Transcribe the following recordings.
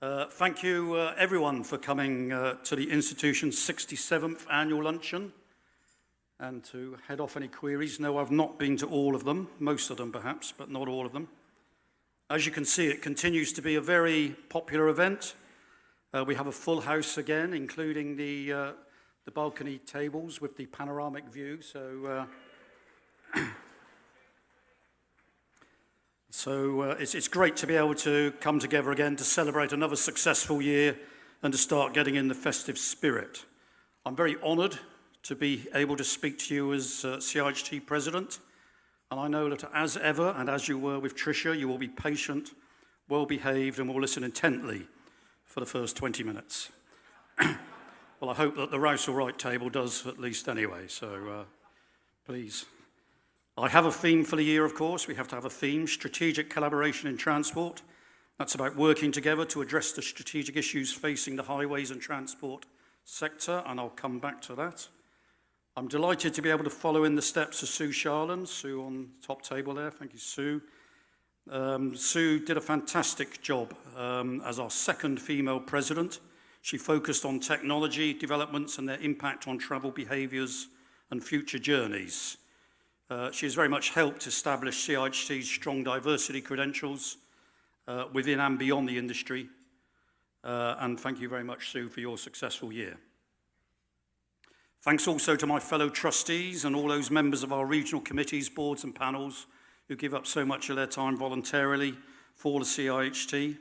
Thank you, everyone, for coming to the institution's 67th annual luncheon. And to head off any queries, no, I've not been to all of them, most of them perhaps, but not all of them. As you can see, it continues to be a very popular event. We have a full house again, including the balcony tables with the panoramic view. So it's great to be able to come together again to celebrate another successful year and to start getting in the festive spirit. I'm very honoured to be able to speak to you as CIHT President, and I know that as ever, and as you were with Tricia, you will be patient, well-behaved, and will listen intently for the first 20 minutes. Well, I hope that the Rowsell Right table does at least anyway, so please. I have a theme for the year, of course. We have to have a theme, strategic collaboration in transport. That's about working together to address the strategic issues facing the highways and transport sector, and I'll come back to that. I'm delighted to be able to follow in the steps of Sue Sharland. Sue on the top table there, thank you, Sue. Sue did a fantastic job as our second female president. She focused on technology developments and their impact on travel behaviours and future journeys. She has very much helped establish CIHT's strong diversity credentials within and beyond the industry. And thank you very much, Sue, for your successful year. Thanks also to my fellow trustees and all those members of our regional committees, boards and panels who give up so much of their time voluntarily for the CIHT.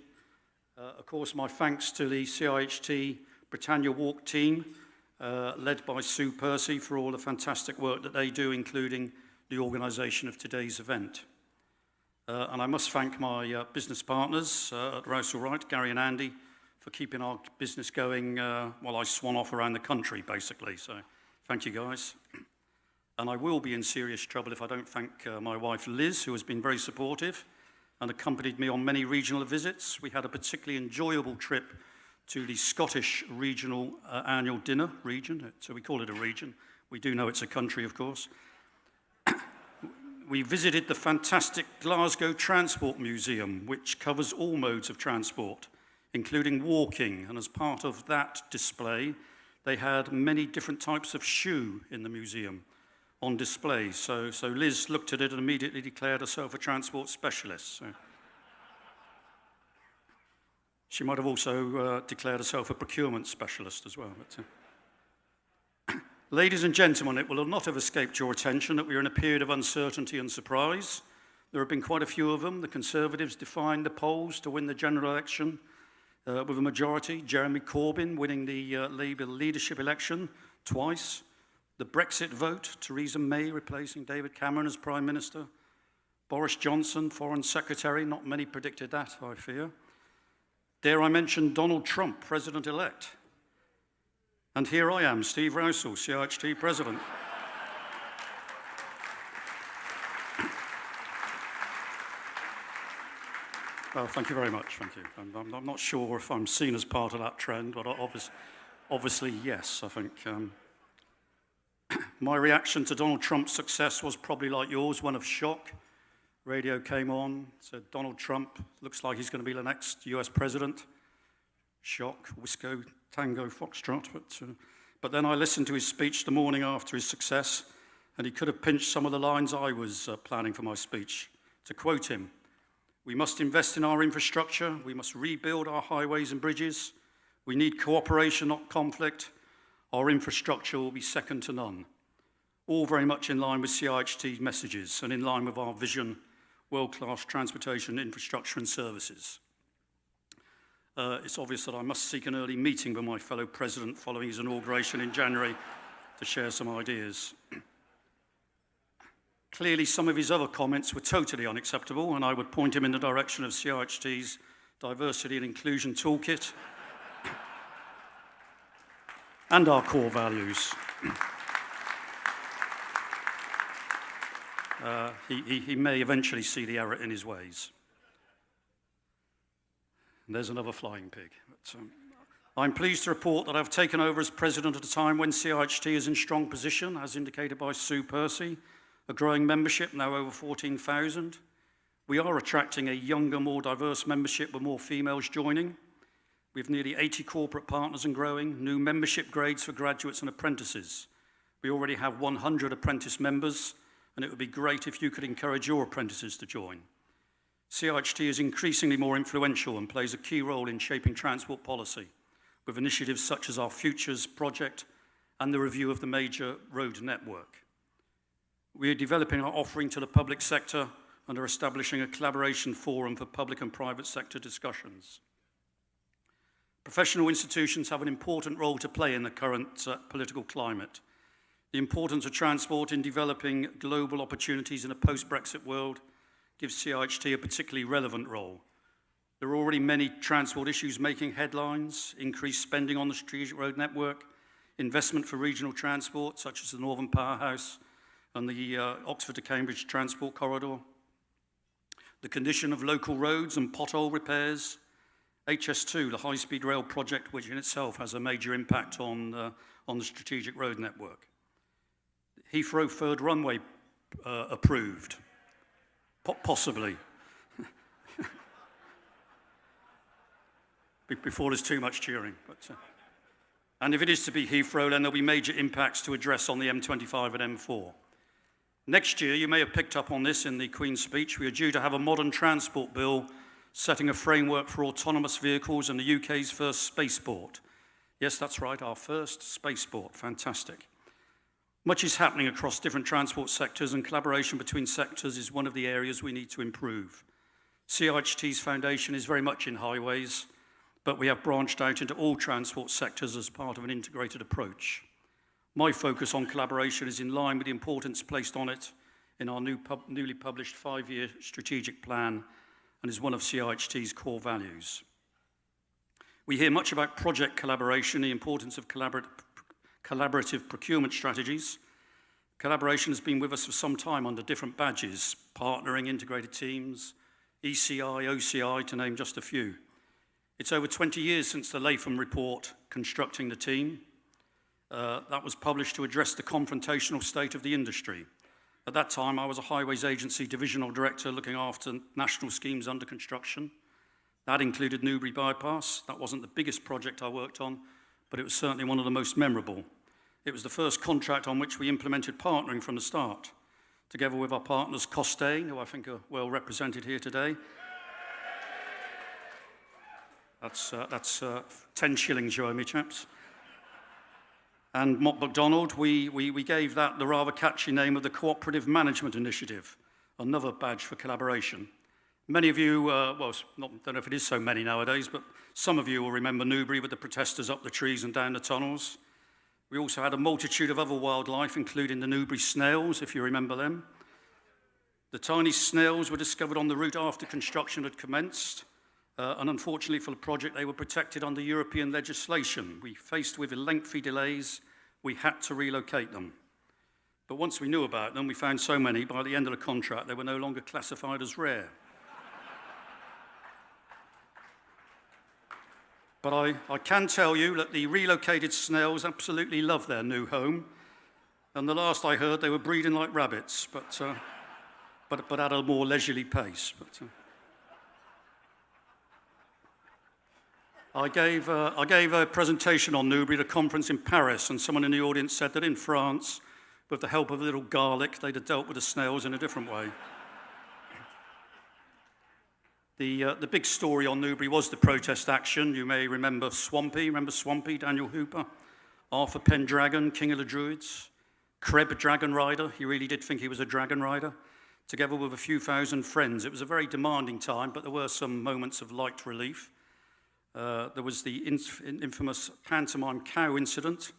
Of course, my thanks to the CIHT Britannia Walk team, led by Sue Percy, for all the fantastic work that they do, including the organisation of today's event. And I must thank my business partners at Rowsell Right, Gary and Andy, for keeping our business going while I swan off around the country, basically. So thank you, guys. And I will be in serious trouble if I don't thank my wife, Liz, who has been very supportive and accompanied me on many regional visits. We had a particularly enjoyable trip to the Scottish regional annual dinner region. So we call it a region. We do know it's a country, of course. We visited the fantastic Glasgow Transport Museum, which covers all modes of transport, including walking, and as part of that display, they had many different types of shoe in the museum on display. So Liz looked at it and immediately declared herself a transport specialist. So she might have also declared herself a procurement specialist as well. But, ladies and gentlemen, it will not have escaped your attention that we are in a period of uncertainty and surprise. There have been quite a few of them. The Conservatives defied the polls to win the general election with a majority. Jeremy Corbyn winning the Labour leadership election twice. The Brexit vote, Theresa May replacing David Cameron as Prime Minister. Boris Johnson, Foreign Secretary. Not many predicted that, I fear. Dare I mention Donald Trump, President-elect. And here I am, Steve Rowsell, CIHT President. Well, thank you very much, thank you. I'm not sure if I'm seen as part of that trend, but obviously yes, I think. My reaction to Donald Trump's success was probably like yours, one of shock. Radio came on, said Donald Trump looks like he's going to be the next US president. Shock, Whisko, Tango, Foxtrot. But then I listened to his speech the morning after his success, and he could have pinched some of the lines I was planning for my speech. To quote him, "We must invest in our infrastructure. We must rebuild our highways and bridges. We need cooperation, not conflict. Our infrastructure will be second to none." All very much in line with CIHT's messages and in line with our vision, world-class transportation, infrastructure and services. It's obvious that I must seek an early meeting with my fellow president following his inauguration in January to share some ideas. Clearly, some of his other comments were totally unacceptable, and I would point him in the direction of CIHT's Diversity and Inclusion Toolkit and our core values. He may eventually see the error in his ways. And there's another flying pig. But, I'm pleased to report that I've taken over as president at a time when CIHT is in strong position, as indicated by Sue Percy, a growing membership, now over 14,000. We are attracting a younger, more diverse membership with more females joining. We have nearly 80 corporate partners and growing, new membership grades for graduates and apprentices. We already have 100 apprentice members, and it would be great if you could encourage your apprentices to join. CIHT is increasingly more influential and plays a key role in shaping transport policy, with initiatives such as our Futures project and the review of the major road network. We are developing our offering to the public sector and are establishing a collaboration forum for public and private sector discussions. Professional institutions have an important role to play in the current political climate. The importance of transport in developing global opportunities in a post-Brexit world gives CIHT a particularly relevant role. There are already many transport issues making headlines: increased spending on the strategic road network, investment for regional transport, such as the Northern Powerhouse and the Oxford to Cambridge Transport Corridor, the condition of local roads and pothole repairs, HS2, the high-speed rail project, which in itself has a major impact on the strategic road network. Heathrow third runway approved, possibly. Before there's too much cheering. And if it is to be Heathrow, then there'll be major impacts to address on the M25 and M4. Next year, you may have picked up on this in the Queen's speech, we are due to have a modern transport bill setting a framework for autonomous vehicles and the UK's first spaceport. Yes, that's right, our first spaceport. Fantastic. Much is happening across different transport sectors, and collaboration between sectors is one of the areas we need to improve. CIHT's foundation is very much in highways, but we have branched out into all transport sectors as part of an integrated approach. My focus on collaboration is in line with the importance placed on it in our newly published 5-year strategic plan and is one of CIHT's core values. We hear much about project collaboration, the importance of collaborative procurement strategies. Collaboration has been with us for some time under different badges: partnering, integrated teams, ECI, OCI, to name just a few. It's over 20 years since the Latham report, Constructing the Team. That was published to address the confrontational state of the industry. At that time, I was a Highways Agency Divisional Director looking after national schemes under construction. That included Newbury Bypass. That wasn't the biggest project I worked on, but it was certainly one of the most memorable. It was the first contract on which we implemented partnering from the start, together with our partners Costain, who I think are well represented here today. That's 10 shillings, you owe me, chaps. And Mott MacDonald, we gave that the rather catchy name of the Cooperative Management Initiative, another badge for collaboration. Many of you, don't know if it is so many nowadays, but some of you will remember Newbury with the protesters up the trees and down the tunnels. We also had a multitude of other wildlife, including the Newbury snails, if you remember them. The tiny snails were discovered on the route after construction had commenced, and unfortunately for the project, they were protected under European legislation. We faced with lengthy delays, we had to relocate them. But once we knew about them, we found so many, by the end of the contract, they were no longer classified as rare. But I can tell you that the relocated snails absolutely love their new home. And the last I heard, they were breeding like rabbits, but at a more leisurely pace. I gave a presentation on Newbury at a conference in Paris, and someone in the audience said that in France, with the help of a little garlic, they'd have dealt with the snails in a different way. The big story on Newbury was the protest action. You may remember Swampy. Remember Swampy, Daniel Hooper? Arthur Pendragon, King of the Druids. Creb, Dragon Rider. He really did think he was a dragon rider. Together with a few thousand friends. It was a very demanding time, but there were some moments of light relief. There was the infamous pantomime cow incident.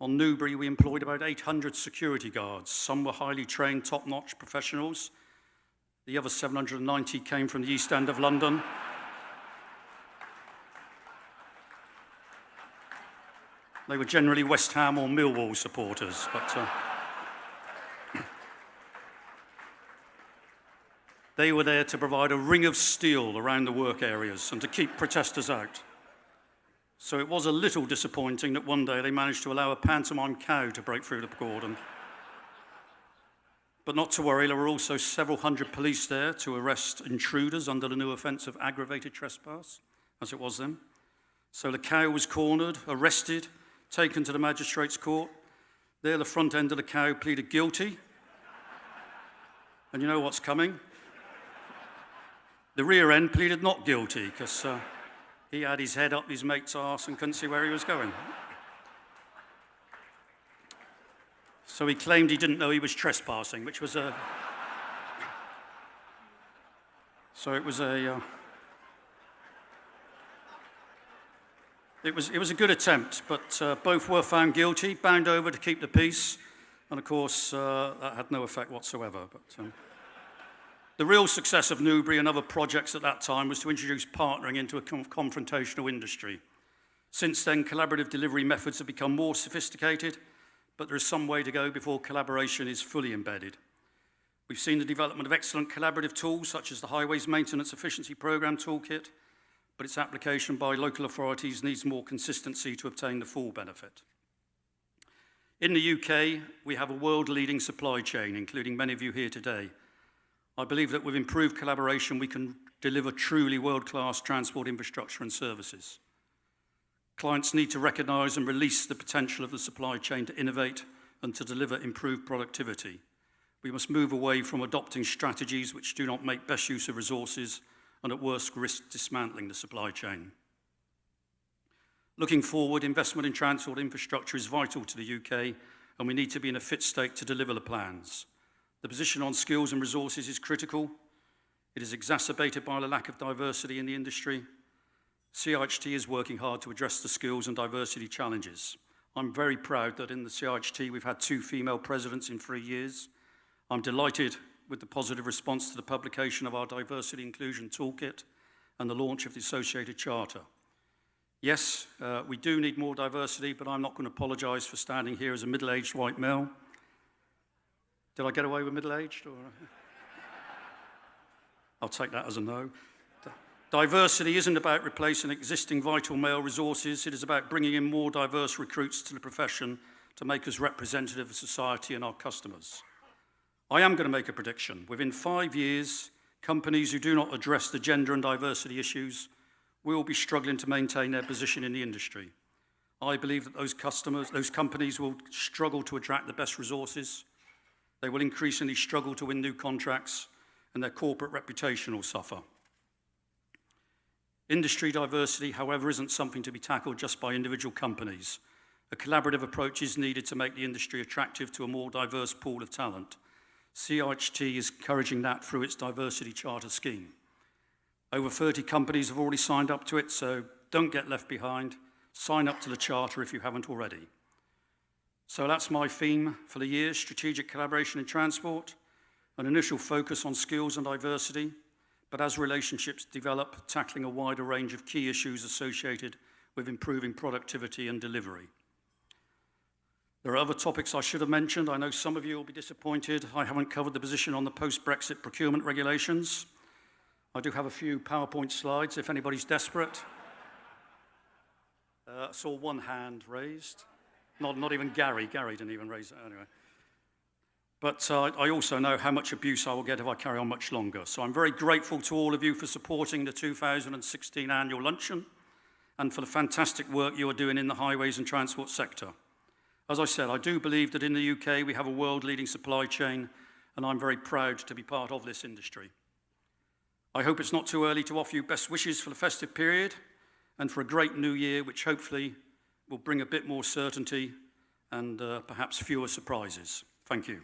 On Newbury, we employed about 800 security guards. Some were highly trained, top-notch professionals. The other 790 came from the East End of London. They were generally West Ham or Millwall supporters, but they were there to provide a ring of steel around the work areas and to keep protesters out. So it was a little disappointing that one day they managed to allow a pantomime cow to break through the cordon. But not to worry, there were also several hundred police there to arrest intruders under the new offence of aggravated trespass, as it was then. So the cow was cornered, arrested, taken to the magistrate's court. There, the front end of the cow pleaded guilty. And you know what's coming? The rear end pleaded not guilty, because he had his head up his mate's arse and couldn't see where he was going. So he claimed he didn't know he was trespassing, which was a... So it was a... It was a good attempt, but both were found guilty, bound over to keep the peace, and of course that had no effect whatsoever. But the real success of Newbury and other projects at that time was to introduce partnering into a confrontational industry. Since then, collaborative delivery methods have become more sophisticated, but there is some way to go before collaboration is fully embedded. We've seen the development of excellent collaborative tools, such as the Highways Maintenance Efficiency Programme Toolkit, but its application by local authorities needs more consistency to obtain the full benefit. In the UK, we have a world-leading supply chain, including many of you here today. I believe that with improved collaboration, we can deliver truly world-class transport infrastructure and services. Clients need to recognise and release the potential of the supply chain to innovate and to deliver improved productivity. We must move away from adopting strategies which do not make best use of resources and at worst risk dismantling the supply chain. Looking forward, investment in transport infrastructure is vital to the UK, and we need to be in a fit state to deliver the plans. The position on skills and resources is critical. It is exacerbated by the lack of diversity in the industry. CIHT is working hard to address the skills and diversity challenges. I'm very proud that in the CIHT we've had 2 female presidents in 3 years. I'm delighted with the positive response to the publication of our Diversity Inclusion Toolkit and the launch of the associated charter. Yes, we do need more diversity, but I'm not going to apologise for standing here as a middle-aged white male. Did I get away with middle-aged? Or... I'll take that as a no. Diversity isn't about replacing existing vital male resources. It is about bringing in more diverse recruits to the profession to make us representative of society and our customers. I am going to make a prediction. Within 5 years, companies who do not address the gender and diversity issues will be struggling to maintain their position in the industry. I believe that those companies will struggle to attract the best resources. They will increasingly struggle to win new contracts, and their corporate reputation will suffer. Industry diversity, however, isn't something to be tackled just by individual companies. A collaborative approach is needed to make the industry attractive to a more diverse pool of talent. CIHT is encouraging that through its Diversity Charter scheme. Over 30 companies have already signed up to it, so don't get left behind. Sign up to the Charter if you haven't already. So that's my theme for the year, strategic collaboration in transport, an initial focus on skills and diversity, but as relationships develop, tackling a wider range of key issues associated with improving productivity and delivery. There are other topics I should have mentioned. I know some of you will be disappointed I haven't covered the position on the post-Brexit procurement regulations. I do have a few PowerPoint slides if anybody's desperate. I saw one hand raised. Not even Gary. Gary didn't even raise it anyway. But I also know how much abuse I will get if I carry on much longer. So I'm very grateful to all of you for supporting the 2016 annual Luncheon and for the fantastic work you are doing in the highways and transport sector. As I said, I do believe that in the UK we have a world-leading supply chain, and I'm very proud to be part of this industry. I hope it's not too early to offer you best wishes for the festive period and for a great new year, which hopefully will bring a bit more certainty and perhaps fewer surprises. Thank you.